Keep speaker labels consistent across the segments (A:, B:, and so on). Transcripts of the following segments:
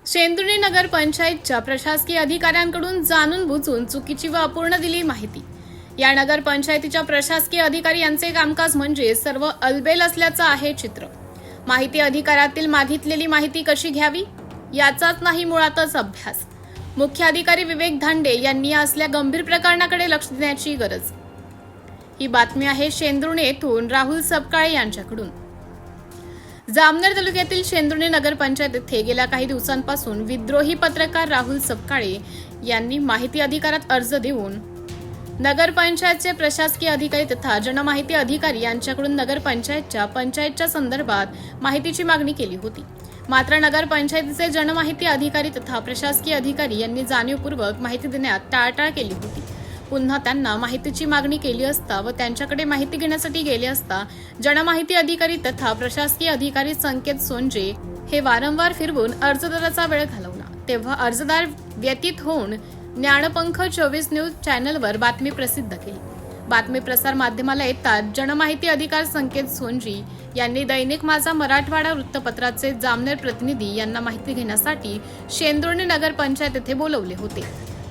A: शेंदुर्णी नगर पंचायतच्या प्रशासकीय अधिकाऱ्यांकडून जाणून बुजून चुकीची व अपूर्ण दिली माहिती। या नगर पंचायतीच्या प्रशासकीय अधिकारी यांचे कामकाज म्हणजे सर्व अलबेल असल्याचं आहे चित्र। माहिती अधिकारातील मागितलेली माहिती कशी घ्यावी याचाच नाही मुळातच अभ्यास। मुख्य अधिकारी विवेक धांडे यांनी या असल्या गंभीर प्रकरणाकडे लक्ष देण्याची गरज। ही बातमी आहे शेंदुर्णी येथून राहुल सपकाळे यांच्याकडून। जामनेर तालुक्यातील शेंदुर्णी नगर पंचायत येथे गेल्या काही दिवसांपासून विद्रोही पत्रकार राहुल सपकाळे यांनी माहिती अधिकारात अर्ज देऊन नगर पंचायतचे प्रशासकीय अधिकारी तथा जनमाहिती अधिकारी यांच्याकडून नगर पंचायतच्या संदर्भात माहितीची मागणी केली होती। मात्र नगर पंचायतीचे जनमाहिती अधिकारी तथा प्रशासकीय अधिकारी यांनी जाणीवपूर्वक माहिती देण्यात टाळाटाळ केली होती। पुन्हा त्यांना माहितीची मागणी केली असता व त्यांच्याकडे माहिती घेण्यासाठी गेले असता जनमाहिती अधिकारी तथा प्रशासकीय अधिकारी संकेत सोनजे हे वारंवार फिरवून अर्जदाराचा वेळ घालवला। तेव्हा अर्जदार व्यतीत होऊन ज्ञानपंख 24 न्यूज चॅनलवर बातमी प्रसिद्ध केली। बातमी प्रसार माध्यमाला येतात जनमाहिती अधिकारी संकेत सोनजी यांनी दैनिक माझा मराठवाडा वृत्तपत्राचे जामनेर प्रतिनिधी यांना माहिती घेण्यासाठी शेंदुर्णी नगर पंचायत येथे बोलवले होते।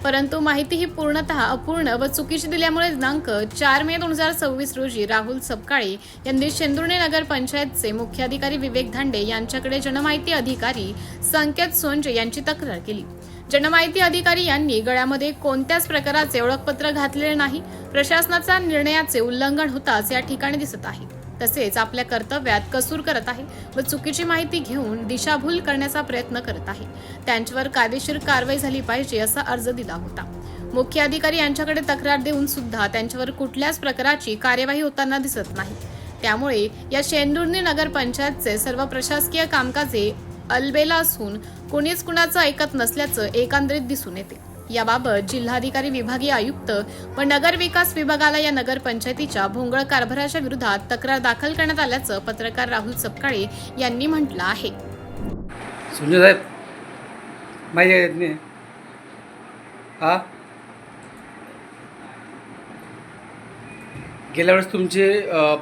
A: परंतु माहिती ही पूर्णतः अपूर्ण व चुकीची दिल्यामुळे दिनांक 4 मे 2026 रोजी राहुल सपकाळे यांनी शेंदुर्णी नगर पंचायतचे मुख्य अधिकारी विवेक धांडे यांच्याकडे जनमाहिती अधिकारी संकेत सोनजे यांची तक्रार केली। जनमाहिती अधिकारी यांनी गळ्यामध्ये कोणत्याच प्रकाराचे ओळखपत्र घातलेले नाही। प्रशासनाचा निर्णयाचे उल्लंघन होताच या ठिकाणी दिसत आहे। तसेच आपल्या कर्तव्यात कसूर करत आहे व चुकीची माहिती घेऊन दिशाभूल करण्याचा प्रयत्न करत आहे। त्यांच्यावर कायदेशीर कारवाई झाली पाहिजे असा अर्ज दिला होता। मुख्य अधिकारी यांच्याकडे तक्रार देऊन सुद्धा त्यांच्यावर कुठल्याच प्रकारची कार्यवाही होताना दिसत नाही। त्यामुळे या शेंदुर्णी नगर पंचायतचे सर्व प्रशासकीय कामकाजे अलबेला असून कुणीच कुणाचं ऐकत नसल्याचं एकंदरीत दिसून येते। याबाबत जिल्हाधिकारी, विभागीय आयुक्त व नगर विकास विभागाला या नगर पंचायतीच्या भोंगळ कारभाराच्या विरोधात तक्रार दाखल करण्यात आल्याचं पत्रकार राहुल सपकाळे यांनी म्हटलं आहे।
B: संजय साहेब माहिती आहे नाही हा गेल्या वेळेस तुमचे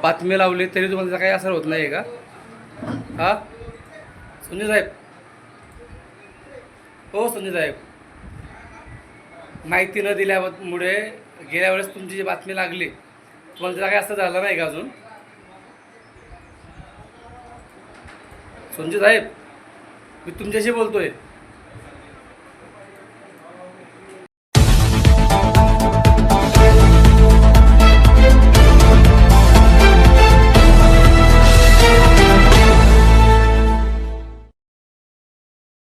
B: बातमी लावले तरी तुम्हाला काही असर होत नाही का? हा संजय साहेब, हो संजय साहेब, माहिती न दिल्यामुळे गेल्या वेळेस तुमची जी बातमी लागली तुम्हाला त्याचा काही असं झालं नाही का अजून? संजय साहेब, मी तुमच्याशी बोलतोय।